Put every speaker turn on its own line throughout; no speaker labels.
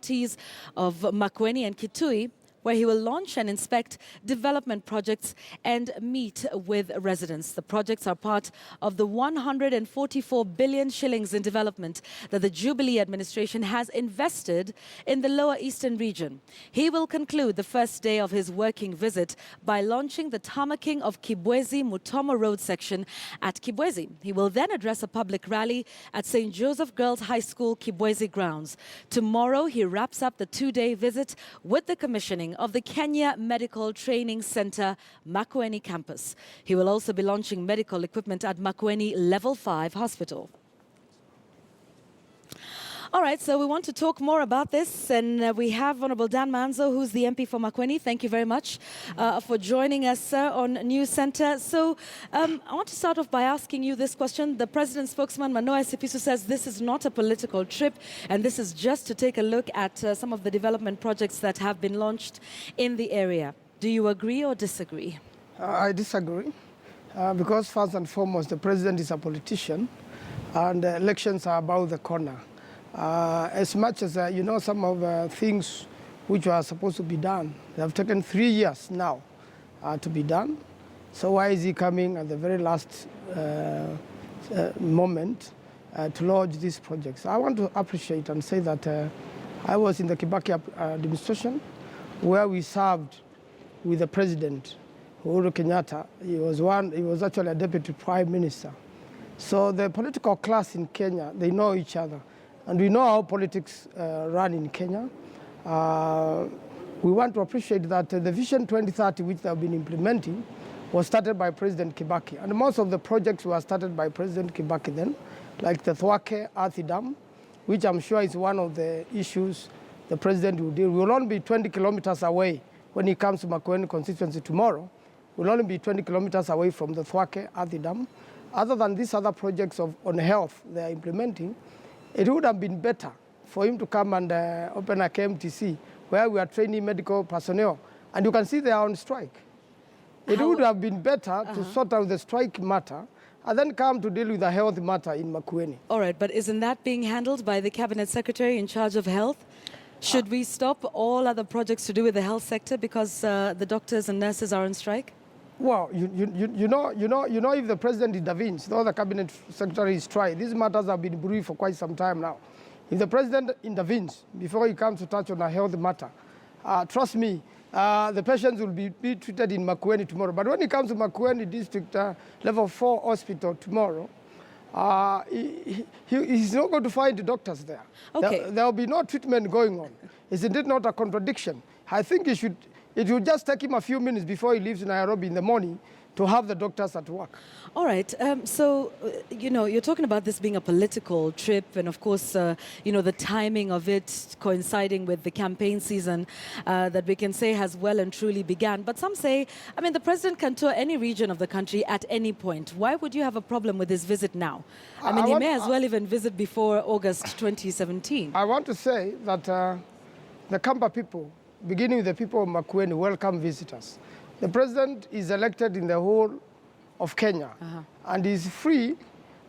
counties of Makueni and Kitui, where he will launch and inspect development projects and meet with residents. The projects are part of the 144 billion shillings in development that the Jubilee administration has invested in the Lower Eastern region. He will conclude the first day of his working visit by launching the tarmacking of Kibwezi-Mutomo Road section at Kibwezi. He will then address a public rally at St. Joseph Girls High School, Kibwezi grounds. Tomorrow, he wraps up the two-day visit with the commissioning of the Kenya Medical Training Center, Makueni campus. He will also be launching medical equipment at Makueni Level 5 Hospital. All right, so we want to talk more about this, and we have Honorable Dan Manzo, who's the MP for Makueni. Thank you very much for joining us on News Center. So I want to start off by asking you this question. The President's spokesman, Manoa Sipisu, says this is not a political trip, and this is just to take a look at some of the development projects that have been launched in the area. Do you agree or disagree?
I disagree, because first and foremost, the President is a politician, and elections are about the corner. As much as, some of things which were supposed to be done, they have taken 3 years now to be done. So why is he coming at the very last moment to launch these projects? I want to appreciate and say that I was in the Kibaki administration, where we served with the President, Uhuru Kenyatta. He was actually a deputy prime minister. So the political class in Kenya, they know each other. And we know how politics run in Kenya. We want to appreciate that the Vision 2030, which they have been implementing, was started by President Kibaki. And most of the projects were started by President Kibaki then, like the Thwake Earthy Dam, which I'm sure is one of the issues the President will deal with. We will only be 20 kilometers away when he comes to Makueni constituency tomorrow. We'll only be 20 kilometers away from the Thwake Earthy Dam. Other than these other projects on health they are implementing, it would have been better for him to come and open a KMTC where we are training medical personnel. And you can see they are on strike. It would have been better to sort out the strike matter and then come to deal with the health matter in Makueni.
All right, but isn't that being handled by the Cabinet Secretary in charge of health? Should we stop all other projects to do with the health sector because the doctors and nurses are on strike?
Well, you know, if the President intervenes, the other Cabinet Secretary is trying. These matters have been brewing for quite some time now. If the President intervenes before he comes to touch on a health matter, trust me, the patients will be treated in Makueni tomorrow. But when he comes to Makueni District Level 4 Hospital tomorrow, he's not going to find the doctors there.
Okay.
There will be no treatment going on. Isn't it not a contradiction? I think it will just take him a few minutes before he leaves Nairobi in the morning to have the doctors at work.
All right. You're talking about this being a political trip and, of course, the timing of it coinciding with the campaign season that we can say has well and truly began. But some say, the President can tour any region of the country at any point. Why would you have a problem with his visit now? He may as well even visit before August 2017.
I want to say that the Kamba people, beginning with the people of Makueni, welcome visitors. The President is elected in the whole of Kenya, and is free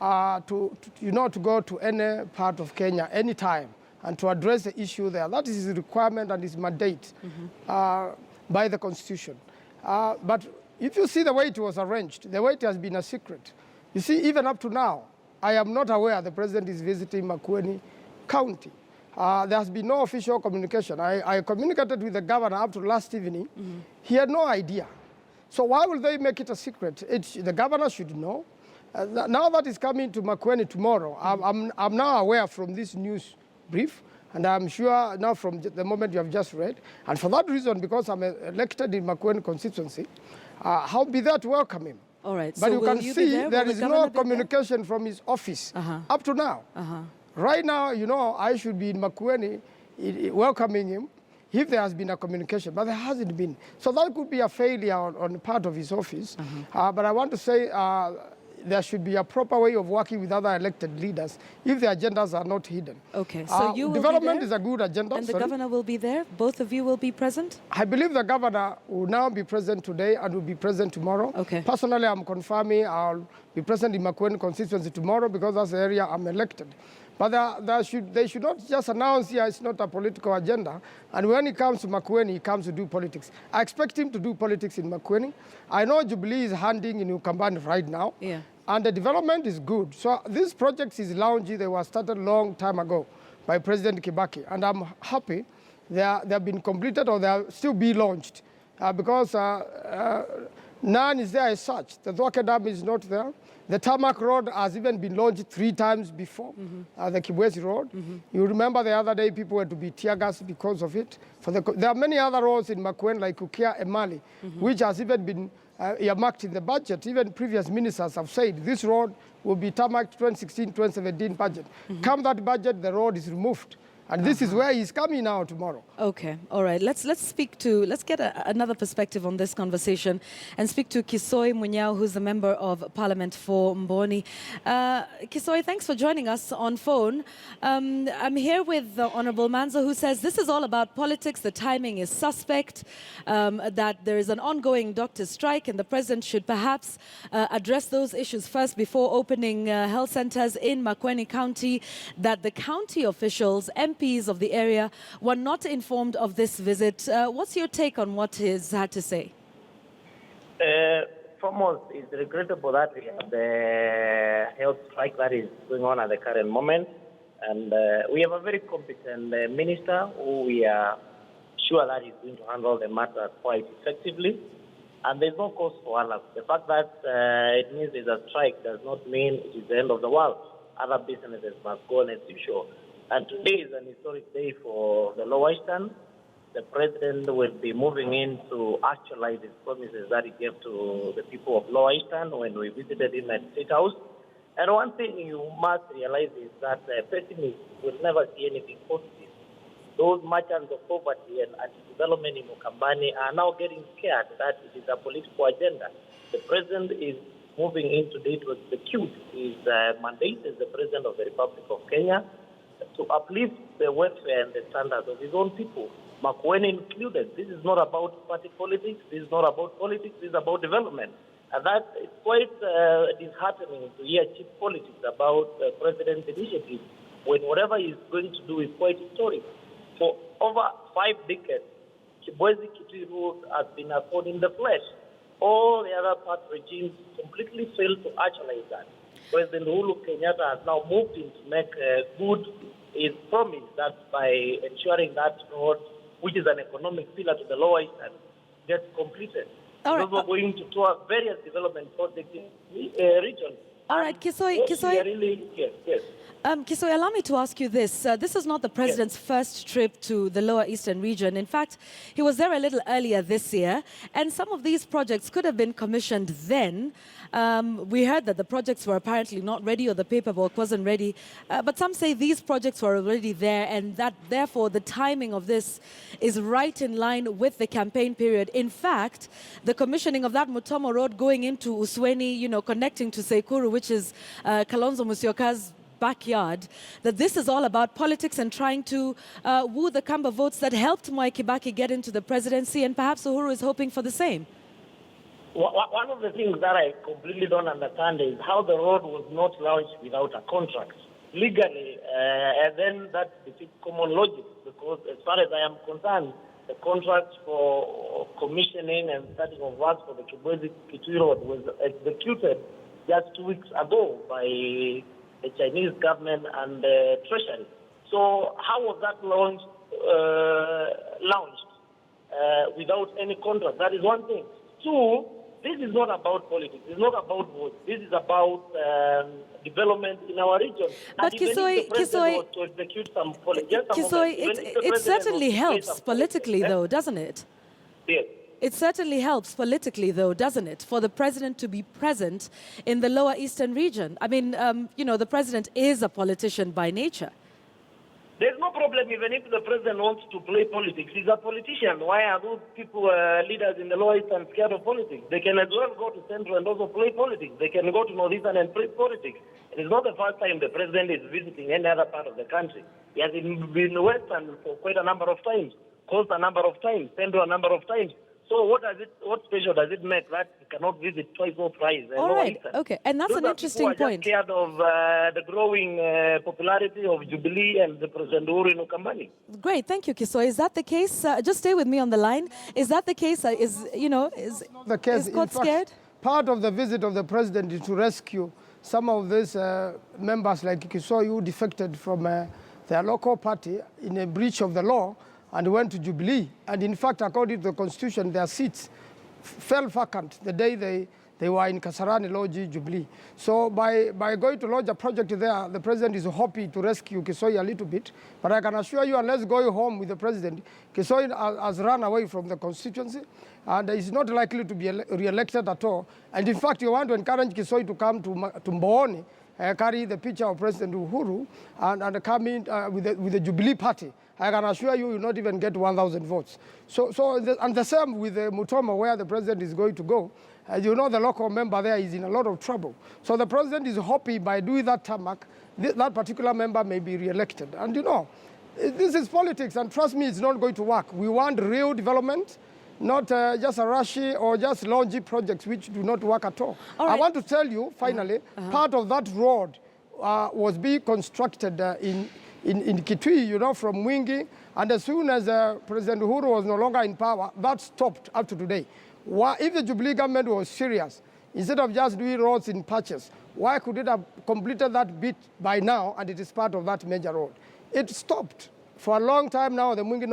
to go to any part of Kenya anytime and to address the issue there. That is his requirement and his mandate by the Constitution. But if you see the way it was arranged, the way it has been a secret, you see, even up to now, I am not aware the President is visiting Makueni County. There has been no official communication. I communicated with the governor up to last evening. He had no idea. So why will they make it a secret? The governor should know. Now that he's coming to Makueni tomorrow, I'm now aware from this news brief, and I'm sure now from the moment you have just read. And for that reason, because I'm elected in Makueni constituency, I'll be there to welcome him.
All right.
But
so
you can see there is no communication from his office up to now. Right now, I should be in Makueni welcoming him if there has been a communication, but there hasn't been. So that could be a failure on the part of his office. But I want to say there should be a proper way of working with other elected leaders if the agendas are not hidden.
Okay, so you will
development
be there?
is a good agenda.
And the governor will be there? Both of you will be present?
I believe the governor will now be present today and will be present tomorrow.
Okay.
Personally, I'm confirming I'll be present in Makueni constituency tomorrow because that's the area I'm elected. But they should not just announce here it's not a political agenda. And when it comes to Makueni, he comes to do politics. I expect him to do politics in Makueni. I know Jubilee is handing in Ukambani right now.
Yeah.
And the development is good. So these projects is launched, they were started a long time ago by President Kibaki. And I'm happy they have been completed or they are still be launched because none is there as such. The Dwake Dam is not there. The tarmac road has even been launched 3 times before, the Kibwezi Road. You remember the other day people were to be tear gassed because of it. There are many other roads in Makueni like Ukia and Mali, which has even been earmarked in the budget. Even previous ministers have said this road will be tarmacked 2016-2017 budget. Come that budget, the road is removed. And this is where he's coming now tomorrow.
Okay, all right. Let's get another perspective on this conversation and speak to Kisoi Munyao, who's the member of Parliament for Mboni. Kisoi, thanks for joining us on phone. I'm here with the Honorable Manzo, who says this is all about politics. The timing is suspect. That there is an ongoing doctor strike, and the president should perhaps address those issues first before opening health centers in Makueni County. That the county officials, MPs of the area were not informed of this visit. What's your take on what he's had to say?
Foremost, it's regrettable that we have the health strike that is going on at the current moment. And we have a very competent minister who we are sure that he's going to handle the matter quite effectively. And there's no cause for alarm. The fact that it means there's a strike does not mean it is the end of the world. Other businesses must go on as usual. And today is an historic day for the Lower Eastern. The president will be moving in to actualize his promises that he gave to the people of Lower Eastern when we visited him at State House. And one thing you must realize is that pessimists will never see anything positive. Those merchants of poverty and anti-development in Ukambani are now getting scared that it is a political agenda. The president is moving in today to execute his mandate as the president of the Republic of Kenya, to uplift the welfare and the standards of his own people, Makueni included. This is not about party politics. This is not about politics. This is about development. And that is quite disheartening to hear cheap politics about the president's initiative when whatever he's going to do is quite historic. For over 5 decades, Kibwezi Kitui Road has been a thorn in the flesh. All the other party regimes completely failed to actualize that. President Uhuru Kenyatta has now moved in to make good his promise that by ensuring that road, which is an economic pillar to the Lower Eastern, gets completed.
All right.
We're going to tour various development projects in the region.
All right, Kisoi.
Yes.
Kisoi, allow me to ask you this. This is not the president's first trip to the Lower Eastern region. In fact, he was there a little earlier this year, and some of these projects could have been commissioned then. We heard that the projects were apparently not ready or the paperwork wasn't ready, but some say these projects were already there and that therefore the timing of this is right in line with the campaign period. In fact, the commissioning of that Mutomo Road going into Usweni, connecting to Sekuru, which is Kalonzo Musyoka's backyard, that this is all about politics and trying to woo the Kamba votes that helped Mwai Kibaki get into the presidency, and perhaps Uhuru is hoping for the same.
One of the things that I completely don't understand is how the road was not launched without a contract. Legally, and then that defeats common logic, because as far as I am concerned, the contract for commissioning and starting of work for the Kibwezi Kitui Road was executed just 2 weeks ago by the Chinese government and the Treasury. So how was that launched without any contract? That is one thing. 2, this is not about politics. It's not about votes. This is about development in our region.
But Kisoi, it certainly helps politically, though, doesn't it?
Yes.
It certainly helps politically, though, doesn't it, for the president to be present in the Lower Eastern region? I mean, the president is a politician by nature.
There's no problem even if the president wants to play politics. He's a politician. Why are those people, leaders in the Lower Eastern, scared of politics? They can as well go to Central and also play politics. They can go to Northeastern and play politics. It is not the first time the president is visiting any other part of the country. He has been in Western for quite a number of times, Coast a number of times, Central a number of times. So what special does it make that you cannot visit twice or thrice?
All
Lower
right,
Eastern?
okay, and that's
Those
an
are people who
interesting
are
point.
just scared of the growing popularity of Jubilee and the President Uhuru in Ukambani.
Great, thank you, Kisoi. Is that the case? Just stay with me on the line. Is that the case? Is
The case,
is
in
court
fact,
scared?
part of the visit of the president is to rescue some of these members like Kisoi who defected from their local party in a breach of the law and went to Jubilee. And in fact, according to the constitution, their seats fell vacant the day they were in Kasarani Lodge, Jubilee. So by going to launch a project there, the president is hoping to rescue Kisoi a little bit. But I can assure you, unless going home with the president, Kisoi has run away from the constituency and is not likely to be re-elected at all. And in fact, you want to encourage Kisoi to come to Mboni, carry the picture of President Uhuru and come in with the Jubilee party. I can assure you, you will not even get 1,000 votes. And the same with Mutomo, where the president is going to go. As you know, the local member there is in a lot of trouble. So the president is hoping by doing that tarmac, that particular member may be re-elected. And you know, this is politics, and trust me, it's not going to work. We want real development, not just a rushy or just launching projects which do not work at all.
Right.
I want to tell you, finally, part of that road was being constructed in Kitui, you know, from Mwingi, and as soon as President Uhuru was no longer in power, that stopped up to today. If the Jubilee government was serious, instead of just doing roads in patches, why could it have completed that bit by now and it is part of that major road? It stopped. For a long time now, the Mwingi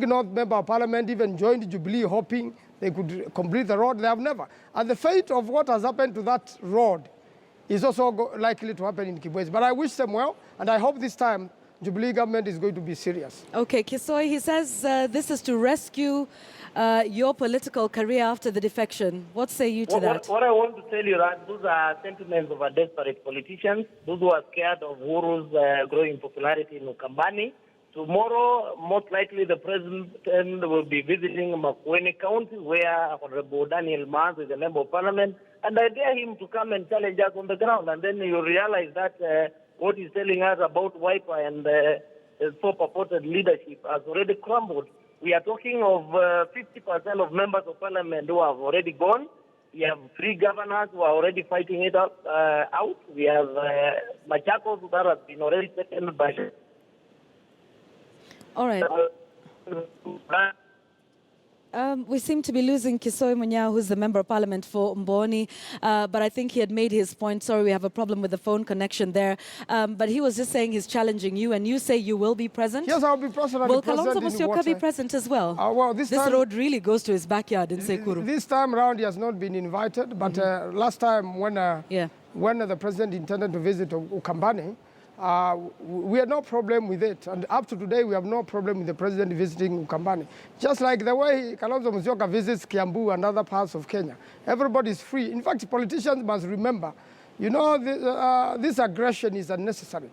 North Member of Parliament even joined Jubilee hoping they could complete the road. They have never. And the fate of what has happened to that road is also likely to happen in Kibwezi. But I wish them well, and I hope this time Jubilee government is going to be serious.
Okay, Kisoi, he says this is to rescue your political career after the defection. What say you to that?
What I want to tell you that those are sentiments of a desperate politicians, those who are scared of Uhuru's growing popularity in Ukambani. Tomorrow, most likely the president will be visiting Makueni County, where Honorable Daniel Mans is a member of parliament, and I dare him to come and challenge us on the ground, and then you realize that what he's telling us about Wiper and so purported leadership has already crumbled. We are talking of 50% of members of parliament who have already gone. We have 3 governors who are already fighting it out. We have Machakos that has been already taken by...
All right. We seem to be losing Kisoi Munyao, who's the Member of Parliament for Mboni, but I think he had made his point. Sorry, we have a problem with the phone connection there. But he was just saying he's challenging you, and you say you will be present?
Yes, I'll be present.
Will Kalonzo Musyoka be present as well?
Well, this
road really goes to his backyard in Sekuru.
This time around, he has not been invited, but last time when the president intended to visit Ukambani, we had no problem with it. And up to today, we have no problem with the president visiting Ukambani. Just like the way Kalonzo Musyoka visits Kiambu and other parts of Kenya. Everybody is free. In fact, politicians must remember, you know, this aggression is unnecessary.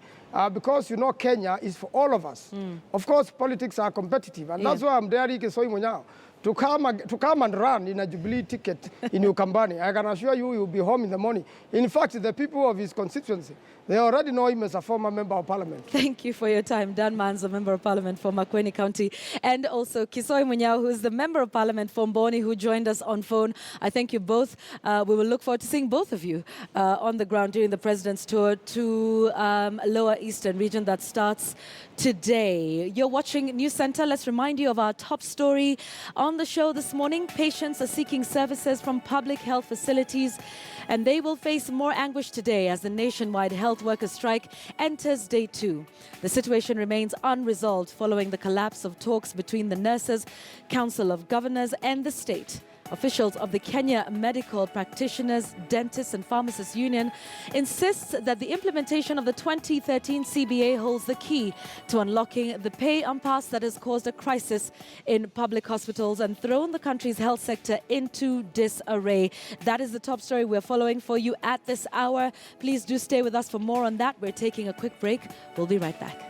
Because, you know, Kenya is for all of us. Of course, politics are competitive. And that's why I'm daring Kisoi Munyao to come and run in a Jubilee ticket in Ukambani. I can assure you, he will be home in the morning. In fact, the people of his constituency, they already know him as a former member of parliament. Thank
you for your time. Dan Mans, a member of parliament for Makueni County, and also Kisoi Munyao, who is the member of parliament for Mboni, who joined us on phone. I thank you both. We will look forward to seeing both of you on the ground during the president's tour to Lower Eastern region that starts today. You're watching News Center. Let's remind you of our top story on the show this morning. Patients are seeking services from public health facilities, and they will face more anguish today as the nationwide health workers' strike enters day 2. The situation remains unresolved following the collapse of talks between the Nurses' Council of Governors and the state. Officials of the Kenya Medical Practitioners, Dentists and Pharmacists Union insist that the implementation of the 2013 CBA holds the key to unlocking the pay impasse that has caused a crisis in public hospitals and thrown the country's health sector into disarray. That is the top story we're following for you at this hour. Please do stay with us for more on that. We're taking a quick break. We'll be right back.